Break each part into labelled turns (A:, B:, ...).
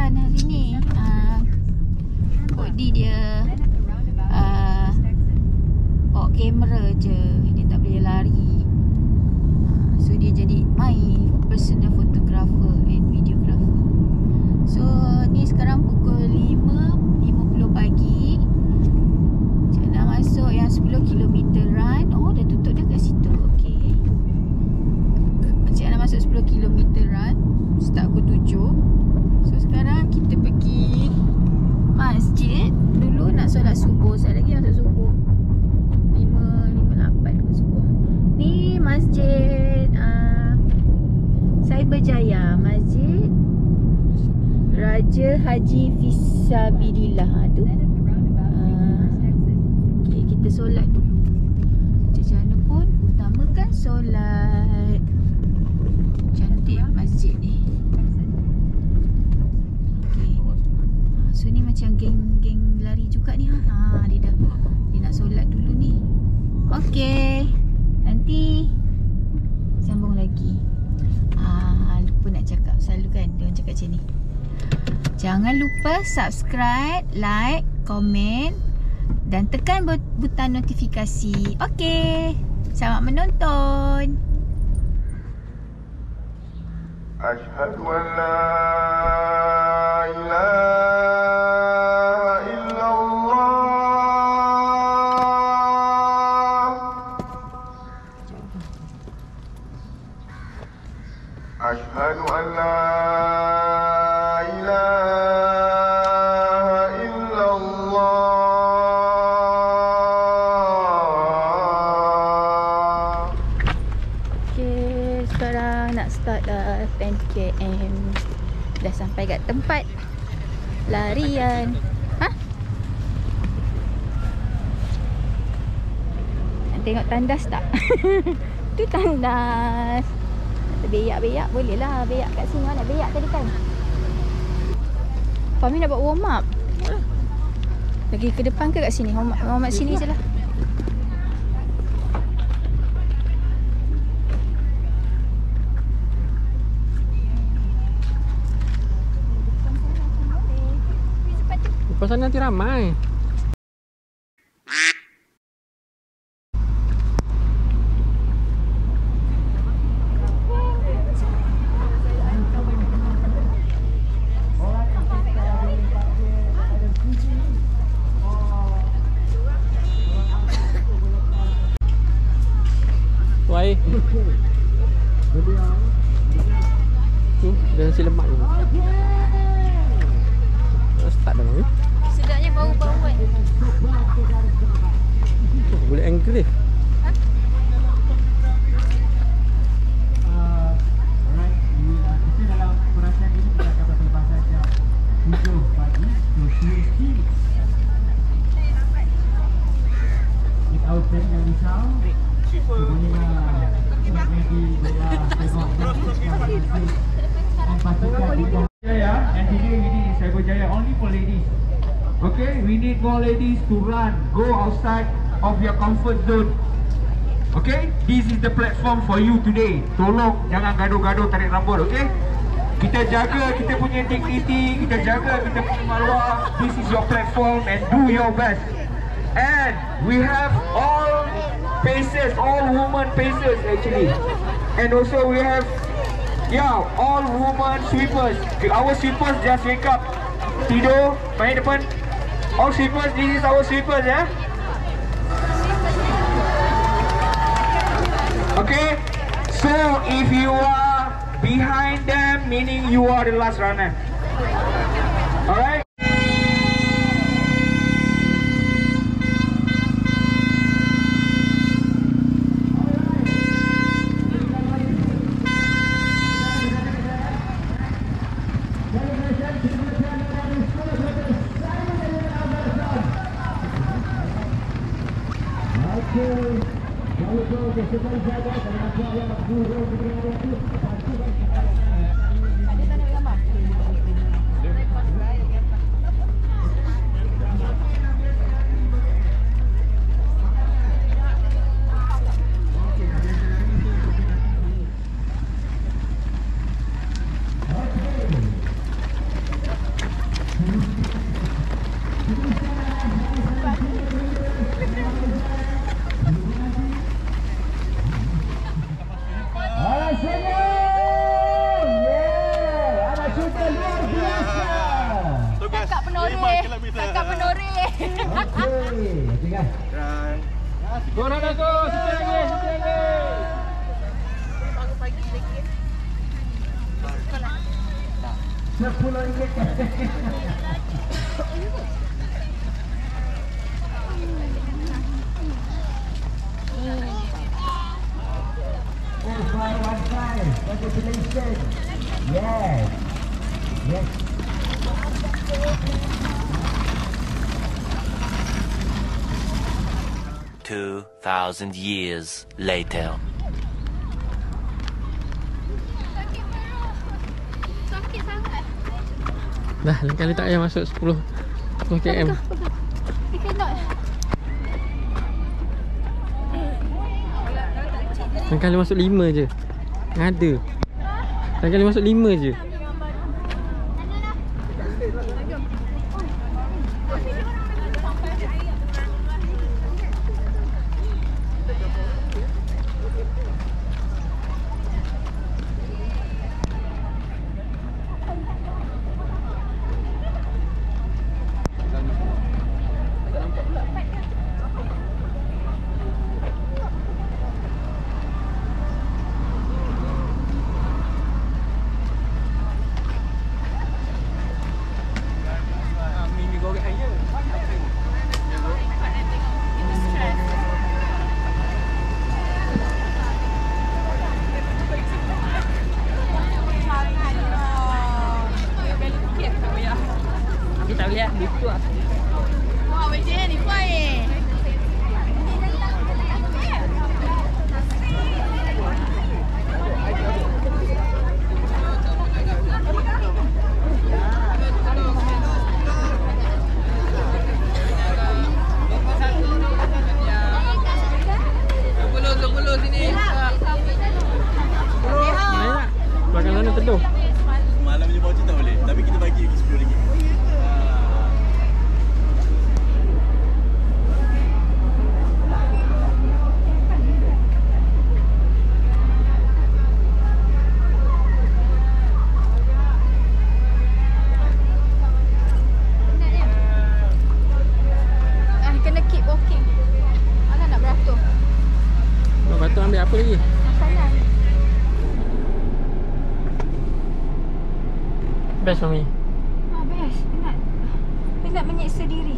A: jalan hari ni. Kodi dia bawa kamera je, dia tak boleh lari. So dia jadi my personal photographer and videographer. So ni sekarang pukul 5.50 pagi. Cik nak masuk yang 10 km run. Oh, dah tutup dah kat situ. Okey. Cik nak masuk 10 km run. Start pukul 7. So sekarang kita pergi masjid. Dulu nak solat subuh. Sekejap lagi masuk subuh. 5.58 ke subuh. Ni masjid Cyberjaya. Masjid Raja Haji Fisabilillah tu. Okay, kita solat dulu. Macam mana pun utamakan solat. Cantik masjid ni. Okay. So ni macam geng-geng lari juga ni. Dia nak solat dulu ni. Okay, nanti sambung lagi. Lupa nak cakap. Selalu kan dia orang cakap macam ni. Jangan lupa subscribe, like, komen dan tekan butang notifikasi. Okey. Selamat menonton.
B: Asyhadu an la ilaha illallah. Asyhadu an la
A: start 10 km. Dah sampai kat tempat larian. Nak tengok tandas tak? Tu tandas. Beyak-beyak boleh lah. Beyak kat sini. Nak beyak tadi kan? Fahmi nak buat warm up. Lagi ke depan ke kat sini? Warm up sini je lah.
C: Pasal nanti ramai. Wai. Tu dia nasi lemak ni. Start dah ni.
A: Sedapnya bau-bau kan.
C: Boleh angry.
B: And today we need Cyberjaya only for ladies. Okay, we need more ladies to run. Go outside of your comfort zone. Okay, this is the platform for you today. Tolong jangan gaduh-gaduh tarik rambut, okay? Kita jaga kita punya integrity, kita jaga kita punya maruah. This is your platform and do your best. And we have all paces, all women paces actually. And also we have all women sweepers. Our sweepers just wake up. Tidur, main depan. All sweepers, this is our sweepers, yeah? Okay? So, if you are behind them, meaning you are the last runner. Alright?
A: menoreh. Kakak menoreh.
D: Okey, tinggal.
B: Go Nana go, sikit lagi.
A: Pagi lagi.
D: 10 ringgit. Oh, 515. Congratulations. Yes. Yes.
E: $2,000 years later.
A: Sakit sangat.
C: Dah, lain kali tak payah masuk 10 km.
A: I cannot.
C: Lain kali masuk 5 je. Ada. Lain kali masuk 5 je.
A: Tak boleh lah, buku lah. Wah, macam ni kuat Sepuluh sini.
C: Belakang sana teduh.
F: Malam punya voucher tak boleh. Tapi kita bagi lagi RM10.
A: Kena keep walking. Mana nak beratur?
C: Lepas tu ambil apa lagi?
A: Makanan.
C: Best Mami.
A: Best. Penat menyeksa diri.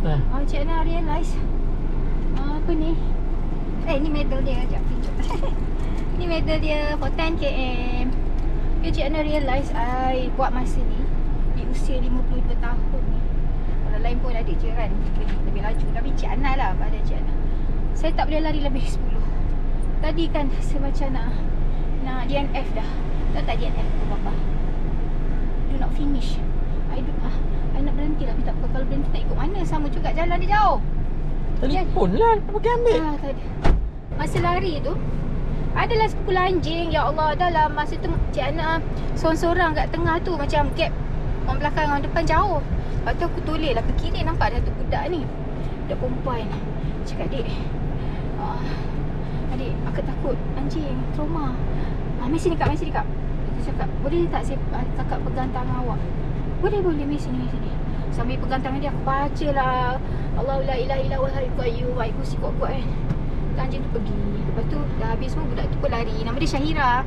C: Dah.
A: Cik Ana realise apa ni? Ni medal dia. Sekejap tunjuk. Ni medal dia for 10 km. Cik Ana realise I buat masa ni di usia 52 tahun ni. Orang lain pun ada je kan lebih laju. Tapi Cik Ana lah, pada Cik Ana, saya tak boleh lari lebih 10. Tadi kan saya macam nak DNF dah. Tak DNF ke bapa. Do not finish. I nak berhenti lah. Tapi tak apa, kalau berhenti tak ikut mana. Sama juga jalan dia jauh.
C: Telefon lah, apa pergi ambil?
A: Tadi masa lari tu adalah sekumpulan anjing. Ya Allah, dalam masa tu Cik Ana sorang-sorang kat tengah tu. Macam gap orang belakang orang depan jauh. Lepas tu aku toleh lah ke kiri. Nampak ada tu budak ni, budak perempuan. Cakap, adik, aku takut anjing, trauma. Messi dekat. Dia cakap, boleh tak saya kakak pegang tangan awak? Boleh, Messi sini. Sambil pegang tangan dia, aku baca lah Allahu la ilaha illa huwal hayyul qayyum, ayat kursi kuat-kuat kan. Anjing tu pergi. Lepas tu dah habis semua, budak tu pun lari. Nama dia Syahira.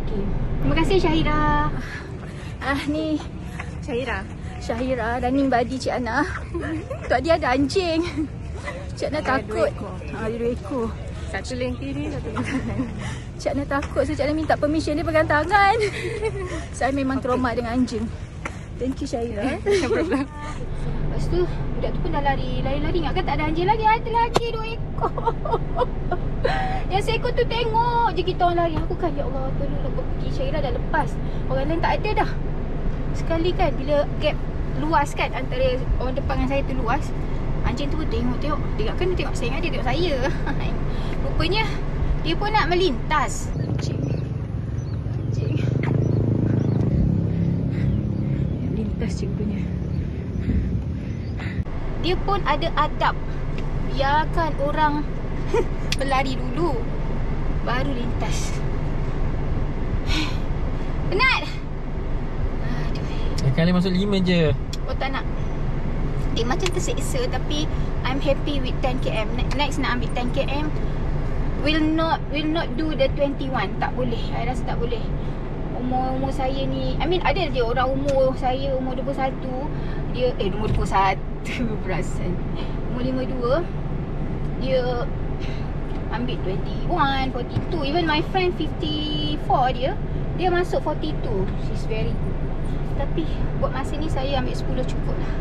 A: Okay. Terima kasih Syahira. Ni Syahira dan ni badi Cik Ana. Tok dia ada anjing. Cik Ana takut. Ada 2 ekor. Satu leng kiri, satu leng kanan. Cik Ana takut, so Cik Ana minta permission dia pegang tangan. Saya memang trauma dengan anjing. Thank you Syahira. No problem. Lepas tu budak tu pun dah lari. Ingatkan tak ada anjing lagi. Ada lagi 2 ekor. Yang seekor tu tengok je kita orang lari. Aku kan, ya Allah, tolonglah kau pergi. Syahira dah lepas. Orang lain tak ada dah. Sekali kan bila gap luas kan, antara orang depan dengan saya tu luas, anjing tu pun tengok. Kan dia tengok saya, dia tengok saya. Rupanya dia pun nak melintas. Anjing lintas cikgunya. Dia pun ada adab. Biarkan orang berlari dulu, baru lintas. Penat.
C: Sekali masuk 5 je.
A: Oh tak nak. macam terseksa, tapi I'm happy with 10km. Next nak ambil 10km, will not do the 21. Tak boleh, I rasa tak boleh. Umur saya ni, I mean ada je orang umur saya, umur 21, dia umur 21 perasan, umur 52, dia ambil 21, 42. Even my friend 54, dia masuk 42. She's very good. Tapi buat masa ni saya ambil 10 cukup lah.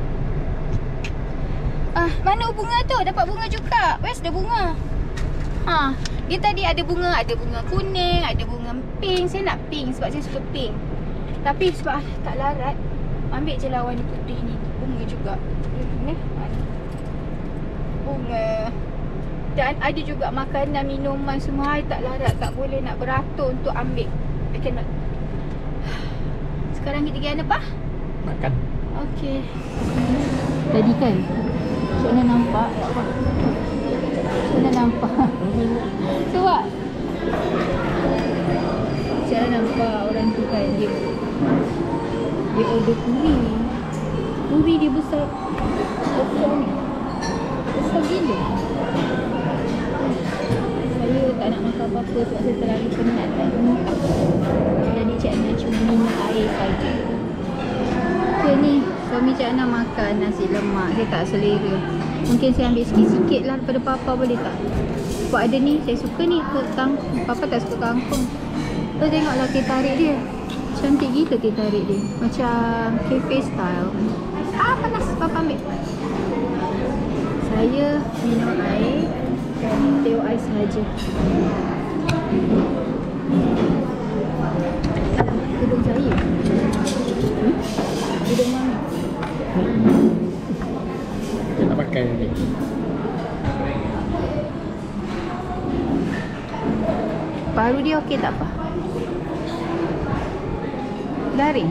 A: Mana bunga tu? Dapat bunga juga. Where's the bunga? Dia tadi ada bunga kuning, ada bunga pink. Saya nak pink sebab saya suka pink. Tapi sebab tak larat, ambil je lah warna putih ni. Bunga juga. Bunga. Dan ada juga makanan, minuman semua. I tak larat, tak boleh nak beratur untuk ambil. I cannot. Sekarang kita pergi apa?
C: Makan.
A: Okey. Tadi kan Cik Ana nampak. Cik Ana nampak. Sebab Cik Ana nampak orang tu kan, dia order puri. Puri dia besar. Besar gila. Saya tak nak makan apa-apa sebab saya terlalu penat kan. Jadi Cik Ana cuma minum air saja. Okay ni, suami Cik Ana makan nasi lemak. Saya tak selera. Mungkin saya ambil sikit-sikit lah daripada Papa, boleh tak? Sebab ada ni, saya suka ni kangkung. Papa tak suka kangkung. So tengoklah teh tarik dia. Cantik gila teh tarik dia. Macam cafe style. Panas. Papa ambil. Saya minum air dan teh ais saja. Hidung saya. Hidung mana?
C: Kita nak pakai ni.
A: Paru dia okey tak apa? Garing?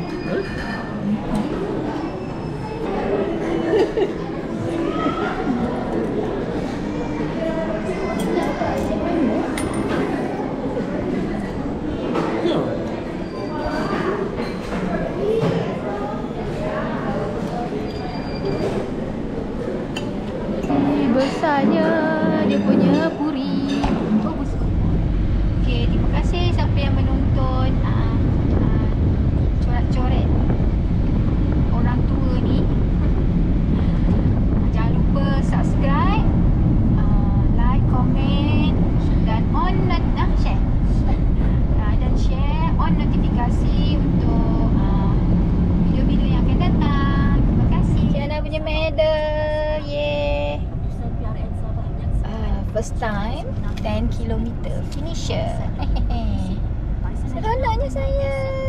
A: Besarnya dia punya puri. Bagus. Okey, terima kasih siapa yang menonton coret-coret orang tua ni. Jangan lupa subscribe, like, komen dan share. Dan share, on notifikasi untuk video-video yang akan datang. Terima kasih. Cik Ana punya medal. Yeay. First time 10 km finisher. Seronoknya saya.